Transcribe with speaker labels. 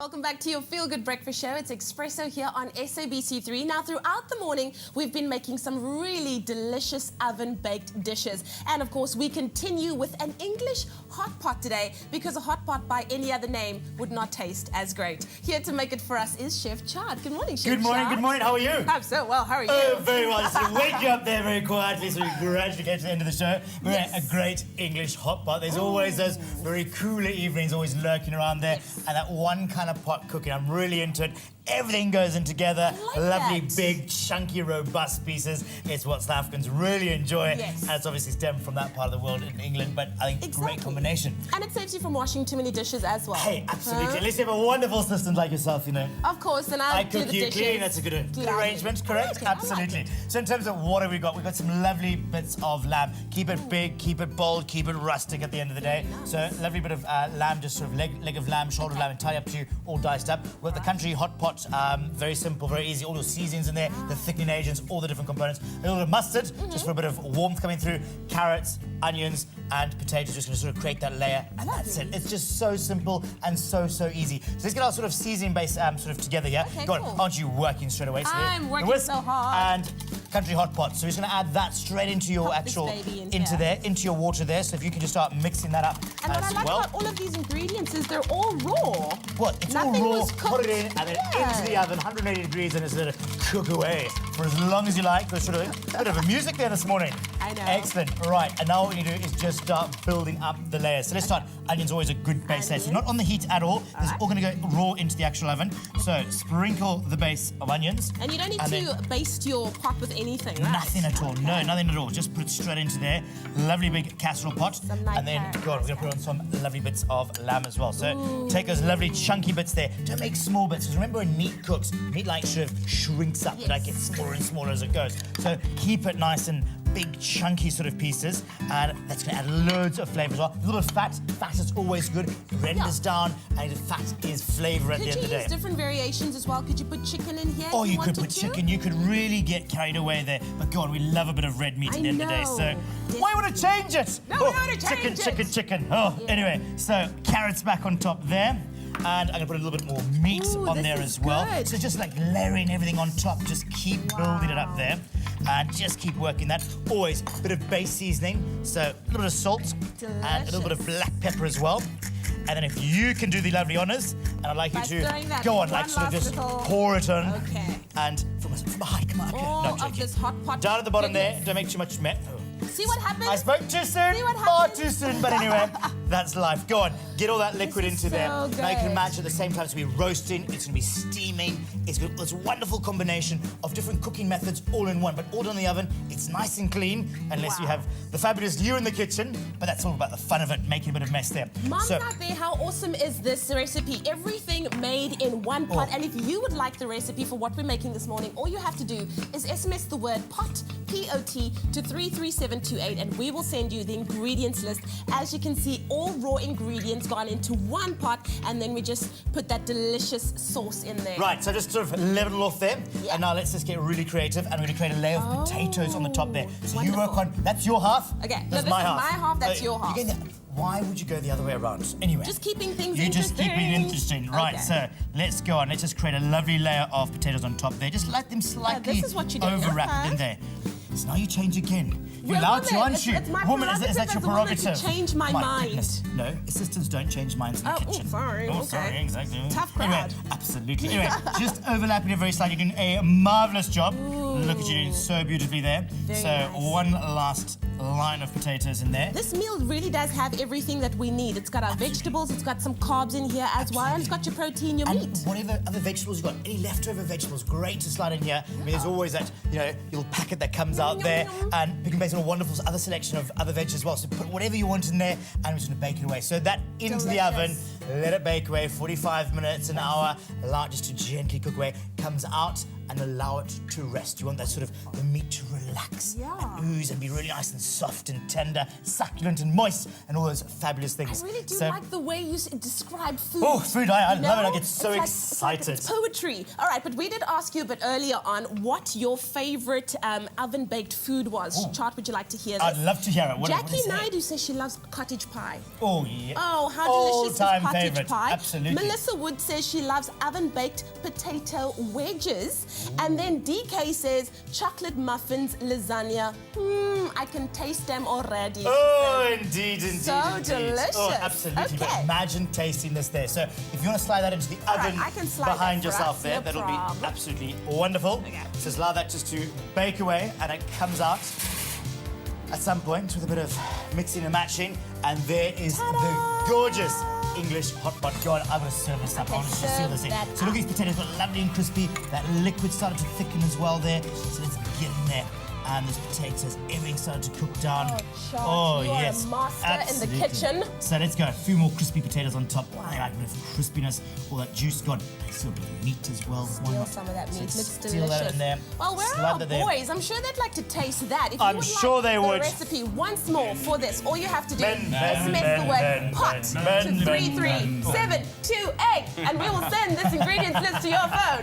Speaker 1: Welcome back to your Feel Good Breakfast Show. It's Expresso here on SABC3. Now, throughout the morning, we've been making some really delicious oven-baked dishes. And, of course, we continue with an English hot pot today because a hot pot by any other name would not taste as great. Here to make it for us is Chef Chad. Good morning, Chef
Speaker 2: Good morning,
Speaker 1: Chad.
Speaker 2: good morning. How are you?
Speaker 1: I'm so well. How are you?
Speaker 2: Oh, very well. Just to wake you up there very quietly so we gradually get to the end of the show. We're at a great English hot pot. There's always those very cooler evenings always lurking around there. And that one kind of pot cooking, I'm really into it. Everything goes in together. Lovely, big, chunky, robust pieces. It's what South Africans really enjoy.
Speaker 1: Yes.
Speaker 2: And it's obviously stemmed from that part of the world in England, but I think great combination.
Speaker 1: And it saves you from washing too many dishes as well.
Speaker 2: Hey, absolutely. At least you have a wonderful assistant like yourself, you know.
Speaker 1: Of course, and I do
Speaker 2: cook,
Speaker 1: the
Speaker 2: you
Speaker 1: dishes.
Speaker 2: clean. That's a good arrangement, correct?
Speaker 1: Okay, I like
Speaker 2: Absolutely.
Speaker 1: it.
Speaker 2: So in terms of what have we got? We've got some lovely bits of lamb. Keep it big, keep it bold, keep it rustic at the end of the day. So lovely bit of lamb, just sort of leg of lamb, shoulder of lamb, entirely up to you, all diced up. We've got the country hot pot, very simple, very easy. All your seasonings in there, the thickening agents, all the different components. A little bit of mustard, just for a bit of warmth coming through. Carrots, onions, and potatoes, just going to sort of create that layer, and that's it. It's just so simple and so easy. So let's get our sort of seasoning base sort of together, yeah?
Speaker 1: Okay,
Speaker 2: Go on,
Speaker 1: cool.
Speaker 2: aren't you working straight away? So
Speaker 1: I'm
Speaker 2: the
Speaker 1: working
Speaker 2: whisk
Speaker 1: so hard.
Speaker 2: And country hot pot. So we're just going to add that straight into your
Speaker 1: Pop this
Speaker 2: actual,
Speaker 1: baby in
Speaker 2: into
Speaker 1: here.
Speaker 2: there, into your water there. So if you can just start mixing that up
Speaker 1: And what I
Speaker 2: as
Speaker 1: like
Speaker 2: well.
Speaker 1: about all of these ingredients is they're all raw.
Speaker 2: What? It's
Speaker 1: Nothing
Speaker 2: all raw,
Speaker 1: was
Speaker 2: put it in,
Speaker 1: cooked.
Speaker 2: and then
Speaker 1: Yeah.
Speaker 2: into the oven, 180 degrees, and it's going to cook away for as long as you like. There's sort of a bit of a music there this morning.
Speaker 1: I know.
Speaker 2: Excellent. Right, and now what you do is just start building up the layers. So let's start. Onion's always a good base layer. So not on the heat at all. This is all going to go raw into the actual oven. So sprinkle the base of onions.
Speaker 1: And you don't need
Speaker 2: And
Speaker 1: to baste your pot with anything, right?
Speaker 2: Nothing at all. No, nothing at all. Just put it straight into there. Lovely big casserole pot.
Speaker 1: Some nice
Speaker 2: And then,
Speaker 1: carrots.
Speaker 2: God, we're going to put on some lovely bits of lamb as well. So take those lovely chunky bits there. Don't make small bits. Because remember when meat cooks, meat like sort of shrinks up.
Speaker 1: Yes.
Speaker 2: Like gets smaller and smaller as it goes. So keep it nice and big, chunky sort of pieces. And that's going to add loads of flavour as well. A little bit of fat. Fat is always good. Renders down. And fat is flavour at the
Speaker 1: Could
Speaker 2: end
Speaker 1: you
Speaker 2: of the
Speaker 1: use
Speaker 2: day.
Speaker 1: different variations as well? Could you put chicken in here?
Speaker 2: Or
Speaker 1: if
Speaker 2: you could
Speaker 1: wanted
Speaker 2: put
Speaker 1: to?
Speaker 2: chicken. You could really get carried away there. But God, we love a bit of red meat at the end of the day.
Speaker 1: know.
Speaker 2: So why want to change it?
Speaker 1: No, we want to change
Speaker 2: chicken. Oh, anyway. So carrots back on top there. And I'm going to put a little bit more meat
Speaker 1: Ooh,
Speaker 2: on
Speaker 1: this
Speaker 2: there
Speaker 1: is
Speaker 2: as well.
Speaker 1: good.
Speaker 2: So just like layering everything on top. Just keep building it up there. And just keep working that. Always a bit of base seasoning. So a little bit of salt. And a little bit of black pepper as well. And then if you can do the lovely honours, and I'd like you
Speaker 1: By
Speaker 2: to
Speaker 1: throwing that
Speaker 2: go on,
Speaker 1: one
Speaker 2: like sort of
Speaker 1: last
Speaker 2: just
Speaker 1: little-
Speaker 2: pour it on.
Speaker 1: Okay.
Speaker 2: And from a high, come on up here.
Speaker 1: All
Speaker 2: No, I'm
Speaker 1: of
Speaker 2: joking.
Speaker 1: this hot pot
Speaker 2: Down at the bottom there,
Speaker 1: goodness.
Speaker 2: don't make too much mess. Oh.
Speaker 1: See what happens?
Speaker 2: I spoke too soon.
Speaker 1: See what
Speaker 2: Far
Speaker 1: happens?
Speaker 2: too soon, but anyway, that's life. Go on, get all that liquid
Speaker 1: This is
Speaker 2: into there.
Speaker 1: so
Speaker 2: Now you can
Speaker 1: good.
Speaker 2: imagine at the same time it's going to be roasting, it's going to be steaming. It's a wonderful combination of different cooking methods all in one, but all done in the oven. It's nice and clean, unless you
Speaker 1: Wow.
Speaker 2: have the fabulous you in the kitchen, but that's all about the fun of it, making a bit of mess there.
Speaker 1: Moms
Speaker 2: So,
Speaker 1: out there, how awesome is this recipe? Everything made in one pot.
Speaker 2: Oh.
Speaker 1: And if you would like the recipe for what we're making this morning, all you have to do is SMS the word pot, P-O-T, to 33728, and we will send you the ingredients list. As you can see, all raw ingredients gone into one pot, and then we just put that delicious sauce in there.
Speaker 2: right, so just sort of level it off there.
Speaker 1: Yeah.
Speaker 2: And now let's just get really creative. And we're going to create a layer of potatoes on the top there. So you
Speaker 1: Wonderful.
Speaker 2: work on, that's your half.
Speaker 1: Okay, no,
Speaker 2: That's
Speaker 1: this
Speaker 2: my
Speaker 1: is
Speaker 2: half.
Speaker 1: my half, that's your half.
Speaker 2: Why would you go the other way around? Anyway.
Speaker 1: Just keeping things
Speaker 2: You just
Speaker 1: interesting.
Speaker 2: keep it interesting. Right,
Speaker 1: Okay.
Speaker 2: so let's go on. Let's just create a lovely layer of potatoes on top there. Just let them slightly
Speaker 1: this is what you do,
Speaker 2: overwrap
Speaker 1: okay.
Speaker 2: in there. So now you change again. You're
Speaker 1: We're
Speaker 2: allowed to,
Speaker 1: women.
Speaker 2: aren't you?
Speaker 1: It's my
Speaker 2: Woman, is
Speaker 1: prerogative
Speaker 2: that your
Speaker 1: as a woman to
Speaker 2: prerogative?
Speaker 1: change my mind.
Speaker 2: Goodness. No, assistants don't change minds in the
Speaker 1: Oh,
Speaker 2: kitchen.
Speaker 1: sorry,
Speaker 2: Oh,
Speaker 1: okay.
Speaker 2: sorry, exactly.
Speaker 1: Tough
Speaker 2: Anyway,
Speaker 1: crowd.
Speaker 2: absolutely. Anyway, just overlapping it very slightly. You're doing a marvellous job. Look at you doing so beautifully there.
Speaker 1: Very
Speaker 2: so
Speaker 1: nice.
Speaker 2: one last line of potatoes in there.
Speaker 1: This meal really does have everything that we need. It's got our vegetables, it's got some carbs in here as well, and it's got your protein, your
Speaker 2: And
Speaker 1: meat.
Speaker 2: whatever other vegetables you've got, any leftover vegetables, great to slide in here. I mean, there's always that, little packet that comes out
Speaker 1: Yum,
Speaker 2: there,
Speaker 1: yum.
Speaker 2: and we can base on a wonderful other selection of other veg as well. So put whatever you want in there, and we're just gonna bake it away. So that into the oven,
Speaker 1: Delicious.
Speaker 2: let it bake away, 45 minutes, an hour, allow it just to gently cook away. Comes out, and allow it to rest. You want that sort of the meat to relax and ooze and be really nice and soft and tender, succulent and moist, and all those fabulous things.
Speaker 1: I really do
Speaker 2: So-
Speaker 1: like the way you describe food.
Speaker 2: Oh, food, I
Speaker 1: You
Speaker 2: love it. I
Speaker 1: know?
Speaker 2: get so
Speaker 1: It's like
Speaker 2: excited.
Speaker 1: it's poetry. All right, but we did ask you a bit earlier on what your favorite oven-baked food was. Chart, would you like to hear this?
Speaker 2: I'd love to hear it. What
Speaker 1: Jackie
Speaker 2: is it?
Speaker 1: Naidu says she loves cottage pie.
Speaker 2: Oh, yeah.
Speaker 1: Oh, how delicious is
Speaker 2: All-time favourite,
Speaker 1: pie.
Speaker 2: absolutely.
Speaker 1: Melissa Wood says she loves oven-baked potato wedges. And then DK says chocolate muffins, lasagna. I can taste them already.
Speaker 2: Oh, indeed.
Speaker 1: So delicious.
Speaker 2: Oh, absolutely. But
Speaker 1: Okay.
Speaker 2: imagine tasting this there. So if you want to slide that into the oven
Speaker 1: I can slide
Speaker 2: behind
Speaker 1: that for
Speaker 2: yourself
Speaker 1: us,
Speaker 2: there,
Speaker 1: no
Speaker 2: that'll
Speaker 1: problem.
Speaker 2: be absolutely wonderful.
Speaker 1: Okay.
Speaker 2: Just allow that just to bake away, and it comes out at some point with a bit of mixing and matching. And there is the gorgeous English hot pot. Go on, I'm going to serve this up. I want to just seal this in.
Speaker 1: serve that
Speaker 2: So look at these potatoes, got lovely and crispy. That liquid started to thicken as well there. So let's get in there. And those potatoes, everything started to cook down.
Speaker 1: Charles, you are a
Speaker 2: yes,
Speaker 1: master in the
Speaker 2: absolutely.
Speaker 1: kitchen.
Speaker 2: So let's go. A few more crispy potatoes on top. I like a bit of crispiness, all that juice gone. Still a bit of meat as well. Why
Speaker 1: Steal
Speaker 2: not?
Speaker 1: some of that meat.
Speaker 2: So
Speaker 1: Looks
Speaker 2: steal
Speaker 1: delicious.
Speaker 2: that in there.
Speaker 1: Well, where are
Speaker 2: Slide
Speaker 1: our
Speaker 2: that there.
Speaker 1: boys? I'm sure they'd like to taste that. If you
Speaker 2: I'm
Speaker 1: would
Speaker 2: sure
Speaker 1: like
Speaker 2: they would.
Speaker 1: the recipe once more for this, all you have to do
Speaker 2: Men,
Speaker 1: is
Speaker 2: men,
Speaker 1: SMS
Speaker 2: men,
Speaker 1: the word
Speaker 2: men,
Speaker 1: pot
Speaker 2: men,
Speaker 1: to
Speaker 2: men,
Speaker 1: 33728, and we will send this ingredients list to your phone.